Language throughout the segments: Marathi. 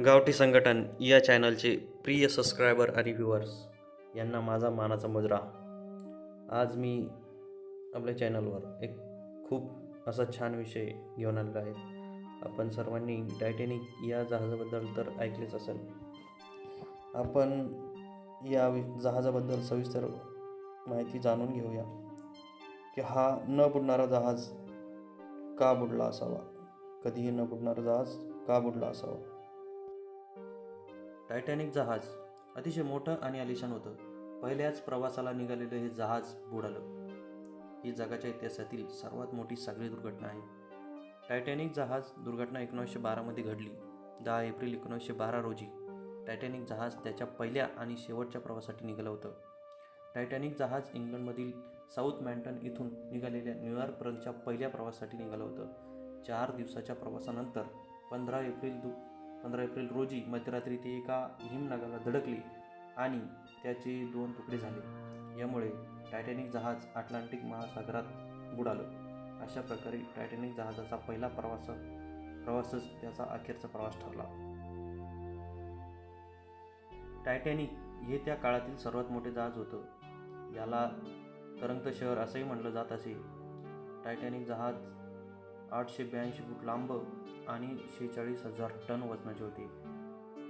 गावठी संघटन या चॅनलचे प्रिय सबस्क्रायबर आणि व्ह्युअर्स यांना माझा मानाचा मुजरा. आज मी आपल्या चॅनलवर एक खूप असा छान विषय घेऊन आलेला आहे. आपण सर्वांनी टायटॅनिक या जहाजाबद्दल तर ऐकलेच असेल. आपण या जहाजाबद्दल सविस्तर माहिती जाणून घेऊया की हा न बुडणारा जहाज का बुडला असावा, कधीही न बुडणारा जहाज का बुडला असावा. टायटॅनिक जहाज अतिशय मोठं आणि आलिशान होतं. पहिल्याच प्रवासाला निघालेलं हे जहाज बुडालं. ही जगाच्या इतिहासातील सर्वात मोठी सागरी दुर्घटना आहे. टायटॅनिक जहाज दुर्घटना 1912 घडली. 10 एप्रिल 1912 रोजी टायटॅनिक जहाज त्याच्या पहिल्या आणि शेवटच्या प्रवासासाठी निघालं होतं. टायटॅनिक जहाज इंग्लंडमधील साऊथ मॅन्टन इथून निघालेल्या न्यूयॉर्कपर्यंतच्या पहिल्या प्रवासासाठी निघालं होतं. 4 दिवसाच्या प्रवासानंतर 15 एप्रिल रोजी मध्यरात्री ते एका हिमनगाला धडकले आणि त्याचे 2 तुकडे झाले. यामुळे टायटॅनिक जहाज अटलांटिक महासागरात बुडालं. अशा प्रकारे टायटॅनिक जहाजाचा पहिला प्रवासच त्याचा अखेरचा प्रवास ठरला. टायटॅनिक हे त्या काळातील सर्वात मोठे जहाज होतं. याला तरंगतं शहर असंही म्हटलं जात असे. टायटॅनिक जहाज 882 फूट लांब आणि 46,000 टन वजनाचे होते.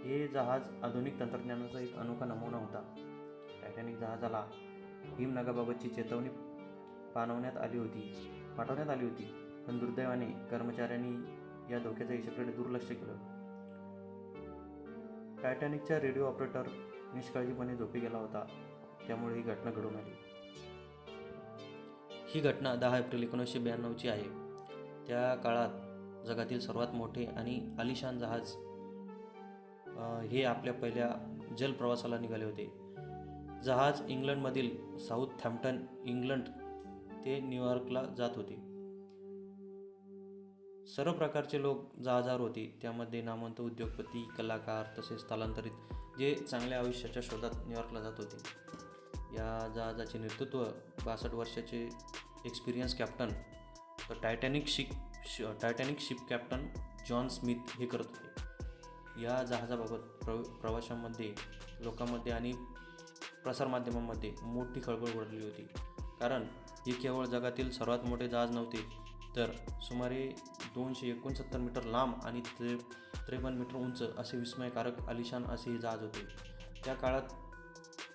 हे जहाज आधुनिक तंत्रज्ञानाचा एक अनोखा नमुना होता. टायटॅनिक जहाजाला हिमनगाबाबतची चेतावणी पाठवण्यात आली होती, पण दुर्दैवाने कर्मचाऱ्यांनी या धोक्याच्या इशाऱ्याकडे दुर्लक्ष केलं. टायटॅनिकचा रेडिओ ऑपरेटर निष्काळजीपणे झोपी गेला होता. त्यामुळे ही घटना घडून आली. ही घटना 10 एप्रिल 1992ची आहे. त्या काळात जगातील सर्वात मोठे आणि आलिशान जहाज हे आपल्या पहिल्या जलप्रवासाला निघाले होते. जहाज इंग्लंडमधील साऊथहॅम्प्टन इंग्लंड ते न्यूयॉर्कला जात होते. सर्व प्रकारचे लोक जहाजावर होते. त्यामध्ये नामवंत उद्योगपती, कलाकार तसेच स्थलांतरित जे चांगल्या आयुष्याच्या शोधात न्यूयॉर्कला जात होते. या जहाजाचे नेतृत्व 62 वर्षाचे experience captain Titanic ship captain John Smith हे करत होते. या जहाजाबाबत प्रवाशांमध्ये, लोकांमध्ये आणि प्रसारमाध्यमांमध्ये मोठी खळबळ उडाली होती. कारण हे केवळ जगातील सर्वात मोठे जहाज नव्हते, तर सुमारे 269 मीटर लांब आणि 53 मीटर उंच असे विस्मयकारक आलिशान असे हे जहाज होते. त्या काळात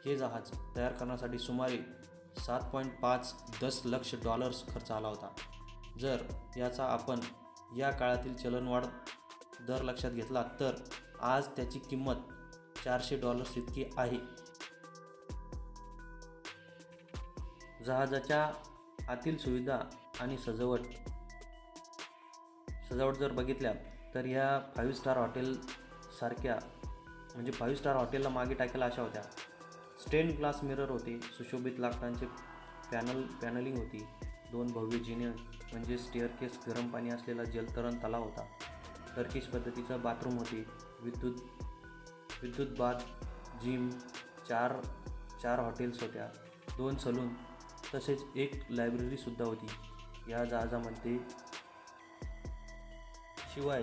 हे जहाज तयार करण्यासाठी सुमारे $7.5 दशलक्ष खर्च आला होता. जर याचा आपण या काळातील चलनवाढ दर लक्षात घेतला तर आज त्याची किंमत $400 इतकी आहे. जहाजाच्या आतील सुविधा आणि सजावट जर बघितल्या तर ह्या 5 स्टार हॉटेलसारख्या, म्हणजे 5 स्टार हॉटेलला मागे टाकायला अशा होत्या. स्टेन ग्लास मिरर होते, सुशोभित लाकडांचे पॅनलिंग होती, 2 भव्य जिने म्हणजे स्टेअरकेस, गरम पाणी असलेला जलतरण तलाव होता, टर्किश पद्धतीचा बाथरूम होते, विद्युत बाथ, जिम, 4 हॉटेल्स होत्या, 2 सलून तसेच एक लायब्ररीसुद्धा होती. शिवाय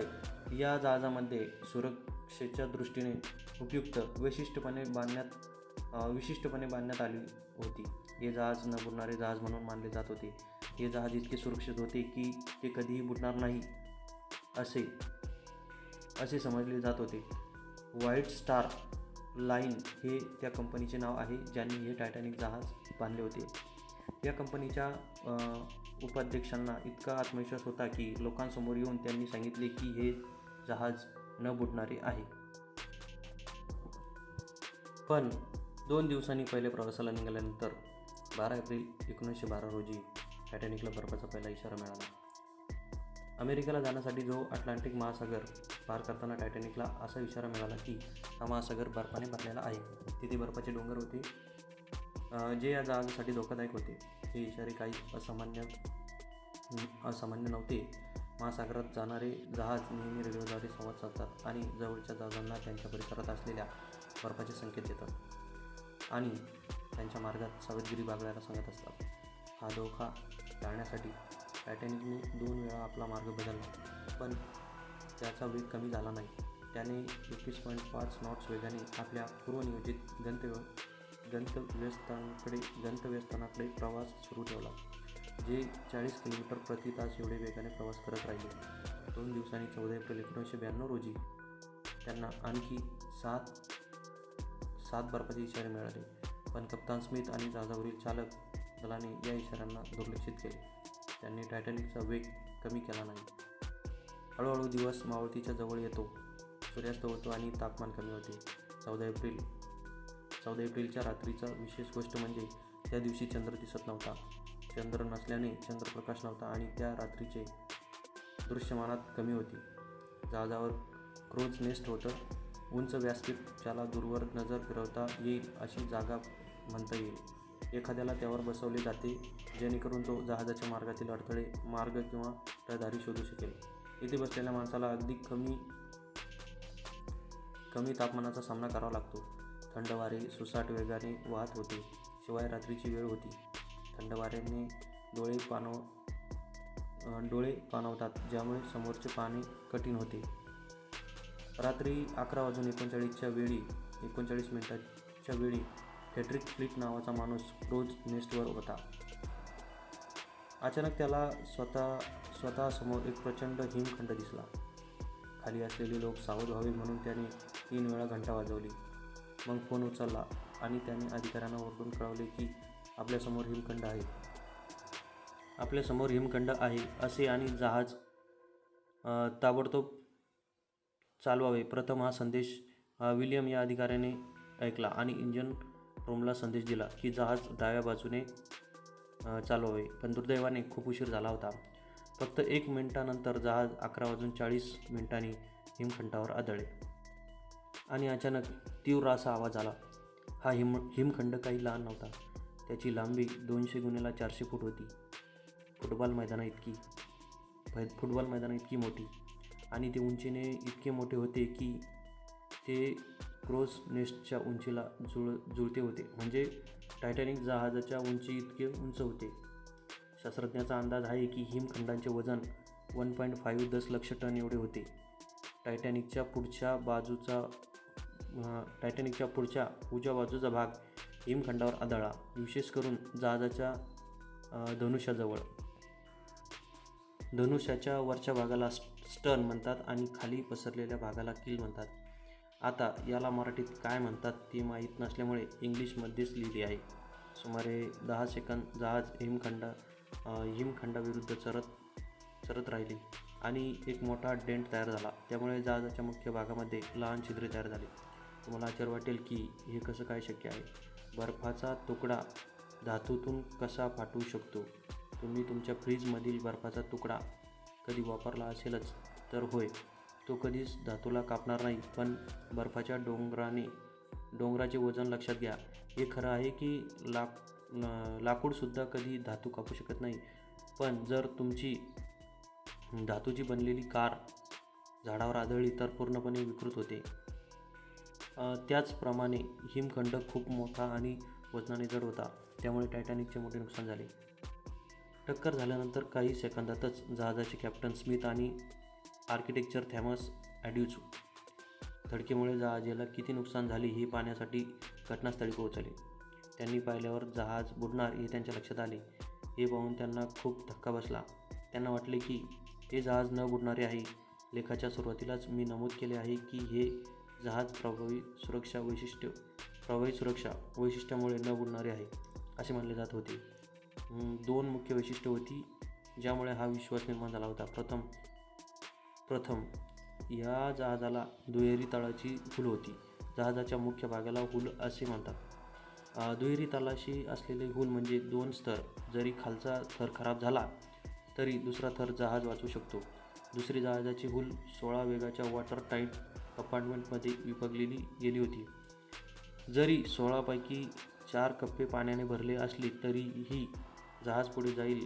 या जहाजामध्ये सुरक्षेच्या दृष्टीने उपयुक्त विशिष्टपणे बांधण्यात आली होती. हे जहाज न बुडणारे जहाज म्हणून मानले जात होते. हे जहाज इतके सुरक्षित होते की ते कधीही बुडणार नाही असे समजले जात होते. व्हाईट स्टार लाईन हे त्या कंपनीचे नाव आहे ज्यांनी हे टायटॅनिक जहाज बांधले होते. या कंपनीच्या उपाध्यक्षांना इतका आत्मविश्वास होता की लोकांसमोर येऊन त्यांनी सांगितले की हे जहाज न बुडणारे आहे. पण 2 दिवसांनी पहिल्या प्रवासाला निघाल्यानंतर 12 एप्रिल 1912 रोजी टायटॅनिकला बर्फाचा पहिला इशारा मिळाला. अमेरिकेला जाण्यासाठी जो अटलांटिक महासागर पार करताना टायटॅनिकला असा इशारा मिळाला की हा महासागर बर्फाने भरलेला आहे. तिथे बर्फाचे डोंगर होते जे या जहाजासाठी धोकादायक होते. हे इशारे काही असामान्य नव्हते. महासागरात जाणारे जहाज नेहमी रेडिओद्वारे संवाद साधतात आणि जवळच्या जहाजांना त्यांच्या परिसरात असलेल्या बर्फाचे संकेत देतात आणि त्यांच्या मार्गात सावधगिरी बाळगायला सांगत असतात. हा धोका टाळण्यासाठी टायटॅनिकने 2 वेळा आपला मार्ग बदलला, पण त्याचा वेग कमी झाला नाही. त्याने 21.5 नॉट्स वेगाने आपल्या पूर्वनियोजित गंतव्यस्थानाकडे प्रवास सुरू ठेवला, जे 40 किलोमीटर प्रति तास एवढे वेगाने प्रवास करत राहिले. 2 दिवसांनी 14 एप्रिल 1992 रोजी त्यांना आणखी 7 बर्फाचे इशारे मिळाले, पण कप्तान स्मिथ आणि जहाजावरील चालक दलाने या इशाऱ्यांना दुर्लक्षित केले. त्यांनी टायटॅनिकचा वेग कमी केला नाही. हळूहळू दिवस मावळतीच्या जवळ येतो, सूर्यास्त होतो आणि तापमान कमी होते. 14 एप्रिलच्या रात्रीचा विशेष गोष्ट म्हणजे त्या दिवशी चंद्र दिसत नव्हता. चंद्र नसल्याने चंद्रप्रकाश नव्हता आणि त्या रात्रीचे दृश्यमानात कमी होती. जहाजावर क्रोज नेस्ट होतं, उंच व्यासपीठ ज्याला दूरवर नजर फिरवता येईल अशी जागा म्हणता येईल. एखाद्याला त्यावर बसवले जाते जेणेकरून तो जहाजाच्या मार्गातील अडथळे, मार्ग किंवा रहदारी शोधू शकेल. इथे बसलेल्या माणसाला अगदी कमी तापमानाचा सामना करावा लागतो. थंड वारे सुसाट वेगाने वाहत होते. शिवाय रात्रीची वेळ होती. थंड वाऱ्याने डोळे पाणावतात, ज्यामुळे समोरचे पाहणे कठीण होते. रात्री 11:39 वेळी फ्रेडरिक फ्लीट नावाचा माणूस क्रोज नेस्टवर होता. अचानक त्याला स्वतःसमोर एक प्रचंड हिमखंड दिसला. खाली असलेले लोक सावध व्हावे म्हणून त्याने 3 वेळा घंटा वाजवली. मग फोन उचलला आणि त्याने अधिकाऱ्यांना ओरडून कळवले की आपल्यासमोर हिमखंड आहे असे आणि जहाज ताबडतोब चालवावे. प्रथम हा संदेश विल्यम या अधिकाऱ्याने ऐकला आणि इंजिन रूमला संदेश दिला की जहाज डाव्या बाजूने चालवावे. पण दुर्दैवाने खूप उशीर झाला होता. फक्त 1 मिनिटानंतर जहाज 11:40 हिमखंडावर आदळले आणि अचानक तीव्र असा आवाज आला. हा हिमखंड काही लहान नव्हता. त्याची लांबी 200 × 400 फूट होती. फुटबॉल मैदानाइतकी मोठी, आणि ते उंचीने इतके मोठे होते की ते क्रोज नेस्टच्या उंचीला जुळते होते. म्हणजे टायटॅनिक जहाजाच्या उंची इतके उंच होते. शास्त्रज्ञांचा अंदाज आहे की हिमखंडांचे वजन 1.5 दशलक्ष टन एवढे होते. टायटॅनिकच्या पुढच्या उजव्या बाजूचा भाग हिमखंडावर आदळला, विशेष करून जहाजाच्या धनुष्याजवळ. धनुष्याच्या वरच्या भागाला स्टर्न म्हणतात आणि खाली पसरलेल्या भागाला कील म्हणतात. आता याला मराठीत काय म्हणतात ते माहीत नसल्यामुळे इंग्लिशमध्येच लिहिले आहे. सुमारे 10 सेकंद जहाज हिमखंडाविरुद्ध चरत राहिले आणि एक मोठा डेंट तयार झाला. त्यामुळे जहाजाच्या मुख्य भागामध्ये लहान छिद्रे तयार झाली. तुम्हाला आश्चर्य वाटेल की हे कसं काय शक्य आहे. बर्फाचा तुकडा धातूतून कसा फाटू शकतो? तुम्ही तुमच्या फ्रीजमधील बर्फाचा तुकडा कधी वापरला असेलच तर होय, तो कधीच धातूला कापणार नाही. पण बर्फाच्या डोंगराचे वजन लक्षात घ्या. हे खरं आहे की लाकूडसुद्धा कधी धातू कापू शकत नाही. पण जर तुमची धातूची बनलेली कार झाडावर आदळली तर पूर्णपणे विकृत होते. त्याचप्रमाणे हिमखंड खूप मोठा आणि वजनाने जड होता. त्यामुळे टायटॅनिकचे मोठे नुकसान झाले. टक्कर झाल्यानंतर काही सेकंदातच जहाजाचे कॅप्टन स्मिथ आणि आर्किटेक्चर थॉमस ॲड्यूज धडकेमुळे जहाजाला किती नुकसान झाले हे पाहण्यासाठी घटनास्थळी पोहोचले. त्यांनी पाहिल्यावर जहाज बुडणार हे त्यांच्या लक्षात आले. हे पाहून त्यांना खूप धक्का बसला. त्यांना वाटले की हे जहाज न बुडणारे आहे. लेखाच्या सुरुवातीलाच मी नमूद केले आहे की हे जहाज प्रभावी सुरक्षा वैशिष्ट्यामुळे न बुडणारे आहे असे मानले जात होते. 2 मुख्य वैशिष्ट्ये होती ज्यामुळे हा विश्वास निर्माण झाला होता. प्रथम या जहाजाला दुहेरी तळाची हुल होती. जहाजाच्या मुख्य भागाला हुल असे म्हणतात. दुहेरी तळाशी असलेले हुल म्हणजे 2 स्तर. जरी खालचा थर खराब झाला तरी दुसरा थर जहाज वाचवू शकतो. दुसरी जहाजाची हुल 16 वेगाच्या वॉटर टाईट कंपार्टमेंटमध्ये विभागली गेली होती. जरी 16 पैकी 4 कप्पे पाण्याने भरले असले तरीही जहाज पुढे जाईल,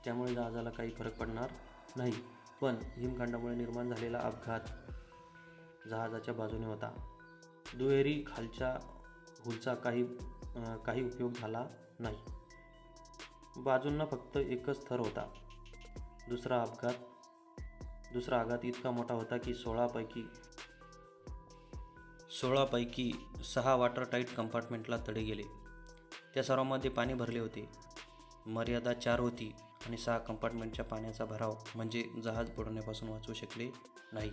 त्यामुळे जहाजाला काही फरक पडणार नाही. पण हिमखंडामुळे निर्माण झालेला अपघात जहाजाच्या बाजूने होता. दुहेरी खालच्या हुलचा काही उपयोग झाला नाही. बाजूंना फक्त एकच थर होता. दुसरा अपघात दुसरा आघात इतका मोठा होता की 16पैकी 6 वॉटर टाईट कंपार्टमेंटला तडे गेले. त्या सर्वांमध्ये पाणी भरले होते. मर्यादा 4 होती आणि 6 कंपार्टमेंटच्या पाण्याचा भराव म्हणजे जहाज बुडण्यापासून वाचू शकले नाही.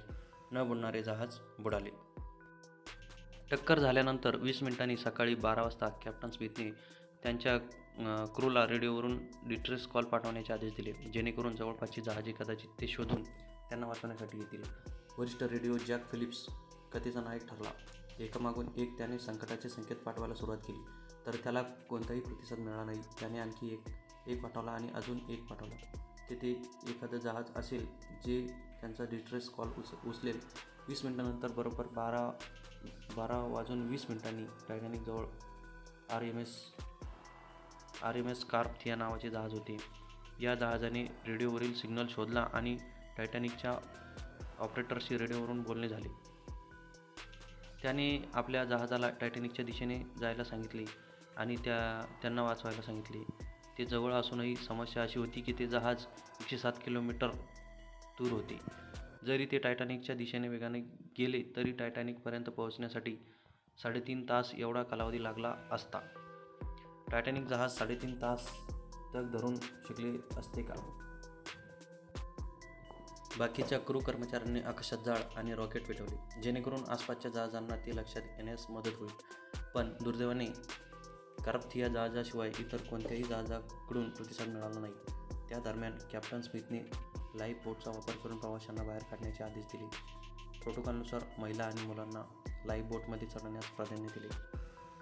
न बुडणारे जहाज बुडाले. टक्कर झाल्यानंतर 20 मिनिटांनी सकाळी 12 वाजता कॅप्टन स्मिथने त्यांच्या क्रूला रेडिओवरून डिस्ट्रेस कॉल पाठवण्याचे आदेश दिले, जेणेकरून जवळपासची जहाजे कदाचित ते शोधून त्यांना वाचवण्यासाठी येतील. वरिष्ठ रेडिओ जॅक फिलिप्स कथेचा नायक ठरला. एकामागून एक त्याने संकटाचे संकेत पाठवायला सुरुवात केली, तर त्याला कोणताही प्रतिसाद मिळाला नाही. त्याने आणखी एक पाठवला आणि अजून एक पाठवला. तेथे एखादं जहाज असेल जे त्यांचा डिस्ट्रेस कॉल उचलेल. 20 मिनिटांनंतर बरोबर 12:20 टायटॅनिकजवळ आर एम एस कार्पथिया नावाचे जहाज होते. या जहाजाने रेडिओवरील सिग्नल शोधला आणि टायटॅनिकच्या ऑपरेटरशी रेडिओवरून बोलणे झाले. त्याने आपल्या जहाजाला टायटॅनिकच्या दिशेने जायला सांगितले आणि त्यांना वाचवायला सांगितले. ते जवळ असूनही समस्या अशी होती की ते जहाज 107 किलोमीटर दूर होते. जरी ते टायटॅनिकच्या दिशेने वेगाने गेले तरी टायटॅनिकपर्यंत पोहोचण्यासाठी 3.5 तास एवढा कालावधी लागला असता. टायटॅनिक जहाज 3.5 तास तग धरून शिकले असते का? बाकीच्या क्रू कर्मचाऱ्यांनी आकाशात जाळ आणि रॉकेट पेटवले, जेणेकरून आसपासच्या जहाजांना ते लक्षात येण्यास मदत होईल. पण दुर्दैवाने कार्पथिया जहाजाशिवाय इतर कोणत्याही जहाजाकडून प्रतिसाद मिळाला नाही. त्या दरम्यान कॅप्टन स्मिथने लाईफ बोटचा वापर करून प्रवाशांना बाहेर काढण्याचे आदेश दिले. प्रोटोकॉलनुसार महिला आणि मुलांना लाईफ बोटमध्ये चढण्यास प्राधान्य दिले.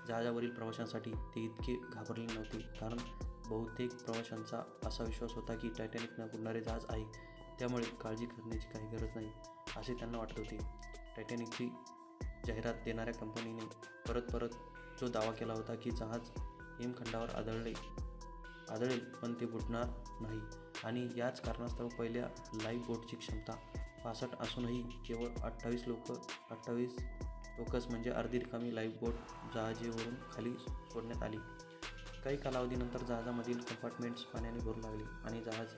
जहाजावरील प्रवाशांसाठी ते इतके घाबरले नव्हते, कारण बहुतेक प्रवाशांचा असा विश्वास होता की टायटॅनिक न बुडणारे जहाज आहे, त्यामुळे काळजी करण्याची काही गरज नाही असे त्यांना वाटत होते. टायटॅनिकची जाहिरात देणाऱ्या कंपनीने परत जो दावा केला होता की जहाज हिमखंडावर आदळेल पण ते बुडणार नाही, आणि याच कारणास्तव पहिल्या लाईफ बोटची क्षमता 65 असूनही केवळ 28 लोकच म्हणजे अर्धी रिकामी लाईफ बोट जहाजेवरून खाली सोडण्यात आली. काही कालावधीनंतर जहाजामधील कंपार्टमेंट्स पाण्याने भरू लागले आणि जहाज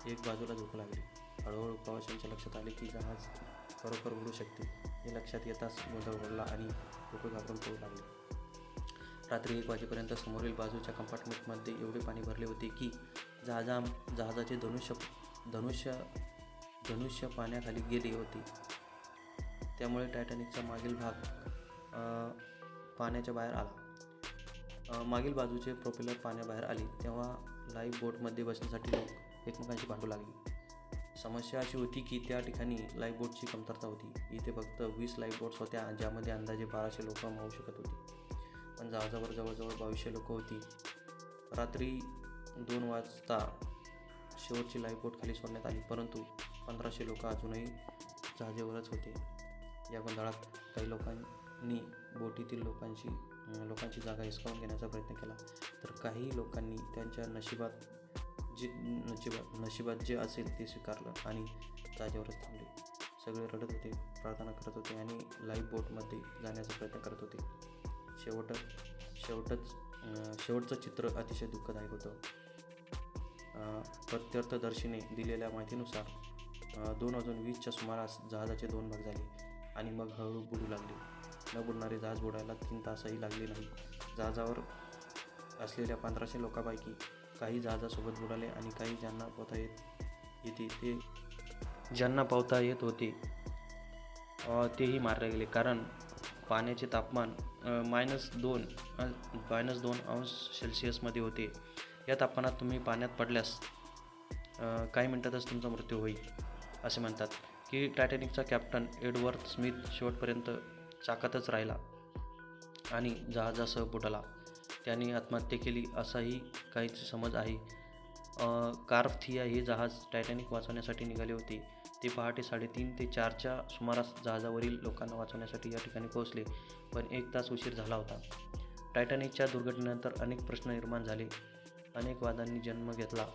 एक बाजूला झुकू लागले. हळूहळू प्रवाशांच्या लक्षात आले की जहाज खरोखर उडू शकते. हे लक्षात येताच गोंधळ उडला आणि लोक घाबरून पळू लागले. रात्री 1 वाजेपर्यंत समोरील बाजूच्या कंपार्टमेंटमध्ये एवढे पाणी भरले होते की जहाजाचे धनुष्य पाण्याखाली गेले होते. त्यामुळे टायटॅनिकचा मागील भाग पाण्याच्या बाहेर आला. मागील बाजूचे प्रोपेलर पाण्याबाहेर आले तेव्हा लाईफ बोटमध्ये बसण्यासाठी लोक एकमेकांशी भांडू लागले. समस्या अशी होती की त्या ठिकाणी लाईफ बोटची कमतरता होती. इथे फक्त 20 लाईफ बोट्स होत्या, ज्यामध्ये अंदाजे 1200 लोक मावू शकत होती. पण जहाजावर जवळजवळ 2200 लोक होती. रात्री 2 वाजता शेवटची लाईफ बोट खाली सोडण्यात आली, परंतु 1500 लोक अजूनही जहाजेवरच होते. या गोंधळात काही लोकांनी बोटीतील लोकांची जागा हिसकावून घेण्याचा प्रयत्न केला, तर काही लोकांनी त्यांच्या नशिबात जे असेल ते स्वीकारलं आणि जागेवरच थांबले. सगळे रडत होते, प्रार्थना करत होते आणि लाईफ बोटमध्ये जाण्याचा प्रयत्न करत होते. शेवटचं चित्र अतिशय दुःखदायक होतं. प्रत्यक्षदर्शीने दिलेल्या माहितीनुसार 2:20च्या सुमारास जहाजाचे 2 भाग झाले आणि मग हळूहळू बुडू लागले. न बुडणारे जहाज बुडायला 3 तासही लागले नाही. जहाजावर असलेल्या 1500 लोकांपैकी काही जहाजासोबत बुडाले आणि काही ज्यांना पोहता येत होते तेही मारले गेले, कारण पाण्याचे तापमान -2 अंश सेल्सिअसमध्ये होते. या तापमानात तुम्ही पाण्यात पडल्यास काही मिनिटातच तुमचा मृत्यू होईल असे म्हणतात की टायटॅनिकचा कॅप्टन एडवर्ड स्मिथ शेवटपर्यंत चाकातच राहिला आणि जहाजासह बुडाला. त्याने आत्महत्या केली असाही काही समज आहे. कार्पथिया हे जहाज टायटॅनिक वाचवण्यासाठी निघाले होते. ते पहाटे 3:30 ते 4च्या सुमारास जहाजावरील लोकांना वाचवण्यासाठी या ठिकाणी पोहोचले, पण 1 तास उशीर झाला होता. टायटॅनिकच्या दुर्घटनेनंतर अनेक प्रश्न निर्माण झाले. अनेक वादांनी जन्म घेतला.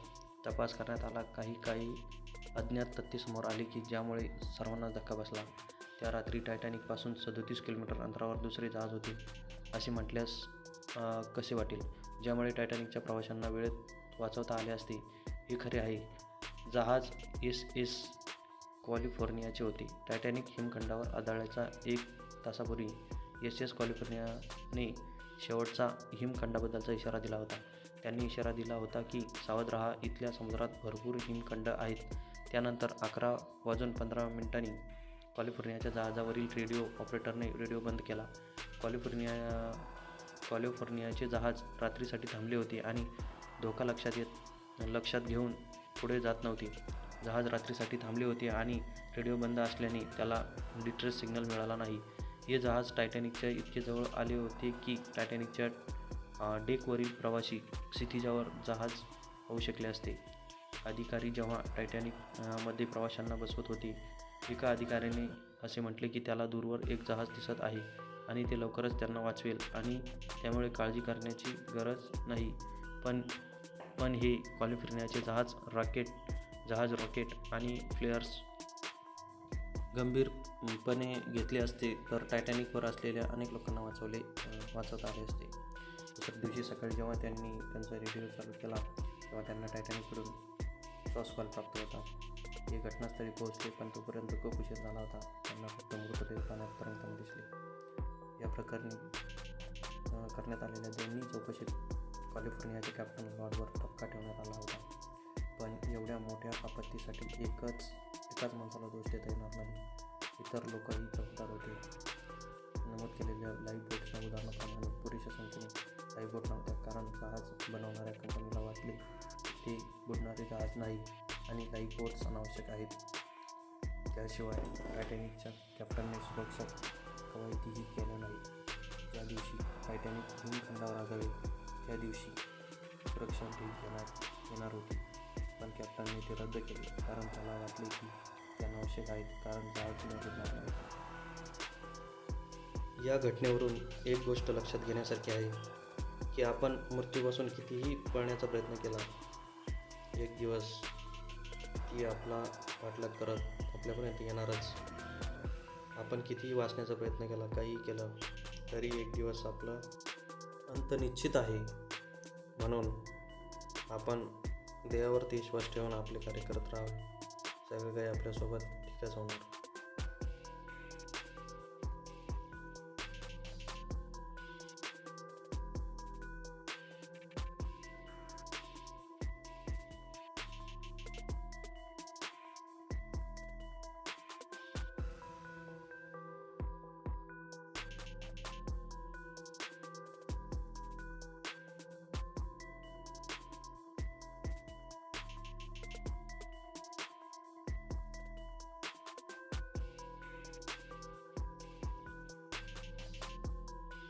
तपास करण्यात आला. काही अज्ञात तथ्ये समोर आली की ज्यामुळे सर्वांना धक्का बसला. त्या रात्री टायटॅनिकपासून 37 किलोमीटर अंतरावर दुसरे जहाज होते असे म्हटल्यास कसे वाटेल, ज्यामुळे टायटॅनिकच्या प्रवाशांना वेळेत वाचवता आले असते. हे खरे आहे. जहाज SS कॅलिफोर्नियाचे होते. टायटॅनिक हिमखंडावर आदळल्याच्या 1 तासापूर्वी SS कॅलिफोर्नियाने शेवटचा हिमखंडाबद्दलचा इशारा दिला होता. त्यांनी इशारा दिला होता की सावध राहा, इथल्या समुद्रात भरपूर हिमखंड आहेत. त्यानंतर 11:15 कॅलिफोर्नियाच्या जहाजावरील रेडिओ ऑपरेटरने रेडिओ बंद केला. कॅलिफोर्नियाचे जहाज रात्रीसाठी थांबले होते आणि धोका लक्षात घेऊन पुढे जात नव्हते. जहाज रात्रीसाठी थांबले होते आणि रेडिओ बंद असल्याने त्याला डिस्ट्रेस सिग्नल मिळाला नाही. हे जहाज टायटॅनिकच्या इतके जवळ आले होते की टायटॅनिकच्या डेकवरील प्रवासी क्षितिजावर जहाज पाहू शकले असते. अधिकारी जेव्हा टायटॅनिकमध्ये प्रवाशांना बसवत होते, एका अधिकाऱ्याने असे म्हटले की त्याला दूरवर एक जहाज दिसत आहे आणि ते लवकरच त्यांना वाचवेल आणि त्यामुळे काळजी करण्याची गरज नाही. पण हे कॅलिफोर्नियाचे जहाज रॉकेट आणि फ्लेअर्स गंभीरपणे घेतले असते तर टायटॅनिकवर असलेल्या अनेक लोकांना वाचवता आले असते. दुसऱ्या दिवशी सकाळी जेव्हा त्यांनी त्यांचा रेडिओ चालू केला तेव्हा त्यांना टायटॅनिककडून श्वास कॉल प्राप्त होता. ते घटनास्थळी पोहोचले पण तोपर्यंत खूप उशीर झाला होता. त्यांना फक्त मृतदेह पाण्यात तरंगताना दिसले. या प्रकरणी करण्यात आलेल्या दोन्ही चौकशीत कॅलिफोर्नियाचे कॅप्टन लॉर्डवर ठपका ठेवण्यात आला होता. पण एवढ्या मोठ्या आपत्तीसाठी एकाच माणसाला दोष देता येणार नाही. इतर लोकही जबाबदार होते. नमूद केलेल्या लाईफ बोट्सच्या उदाहरणाप्रमाणे पुरेशा संख्येने लाईफ बोट नव्हत्या कारण जहाज बनवणाऱ्या कंपनीला वाटले ते बुडणारे जहाज नाही आणि लाईफ बोट्स अनावश्यक आहेत. त्याशिवाय टायटॅनिकच्या कॅप्टनने सुरक्षा कवायतीही केल्या नाहीत. ज्या दिवशी टायटॅनिक हिमखंडावर आदळले त्या दिवशी सुरक्षा ढील येणार होती, पण कॅप्टनने ते रद्द केले कारण त्याला वाटले की ते अनावश्यक आहेत कारण जहाज बुडणार नाही. या घटनेवरून एक गोष्ट लक्षात घेण्यासारखी आहे की आपण मृत्यूपासून कितीही पळण्याचा प्रयत्न केला, एक दिवस ती आपला पाठलाग करत आपल्यापर्यंत येणारच. आपण कितीही वाचण्याचा प्रयत्न केला, काहीही केलं तरी एक दिवस आपला अंत निश्चित आहे. म्हणून आपण देवावरती विश्वास ठेवून आपले कार्य करत राहावे. सगळं काही आपल्यासोबत ठीकच होणार.